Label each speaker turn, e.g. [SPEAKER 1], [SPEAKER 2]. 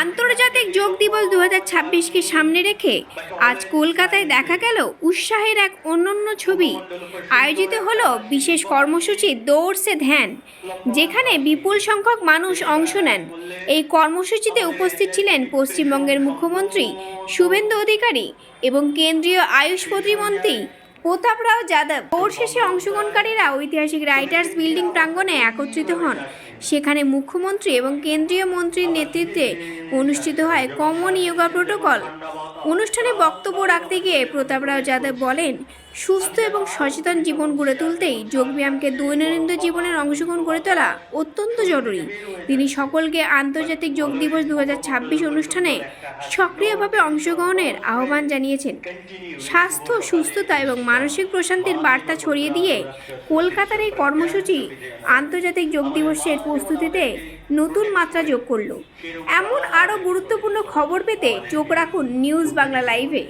[SPEAKER 1] আন্তর্জাতিক যোগ দিবস 2026কে সামনে রেখে আজ কলকাতায় দেখা গেল উৎসাহের এক অনন্য ছবি। আয়োজিত হলো বিশেষ কর্মসূচি দৌড় সে ধ্যান, যেখানে বিপুল সংখ্যক মানুষ অংশ নেন। এই কর্মসূচিতে উপস্থিত ছিলেন পশ্চিমবঙ্গের মুখ্যমন্ত্রী শুভেন্দু অধিকারী এবং কেন্দ্রীয় আয়ুষ প্রতিমন্ত্রী প্রতাপরাও যাদব। দৌড় শেষে অংশগ্রহণকারীরা ঐতিহাসিক রাইটার্স বিল্ডিং প্রাঙ্গণে একত্রিত হন। সেখানে মুখ্যমন্ত্রী এবং কেন্দ্রীয় মন্ত্রীর নেতৃত্বে অনুষ্ঠিত হয় কমন যোগা প্রোটোকল। অনুষ্ঠানে বক্তব্য রাখতে গিয়ে প্রতাপরাও যাদব বলেন, সুস্থ এবং সচেতন জীবন গড়ে তুলতেই যোগব্যায়ামকে দৈনন্দিন জীবনের অংশগ্রহণ করে তোলা অত্যন্ত জরুরি। তিনি সকলকে আন্তর্জাতিক যোগ দিবস 2026 অনুষ্ঠানে সক্রিয়ভাবে অংশগ্রহণের আহ্বান জানিয়েছেন। স্বাস্থ্য, সুস্থতা এবং মানসিক প্রশান্তির বার্তা ছড়িয়ে দিয়ে কলকাতার এই কর্মসূচি আন্তর্জাতিক যোগ দিবসের প্রস্তুতিতে নতুন মাত্রা যোগ করল। এমন আরও গুরুত্বপূর্ণ খবর পেতে চোখ রাখুন নিউজ বাংলা লাইভে।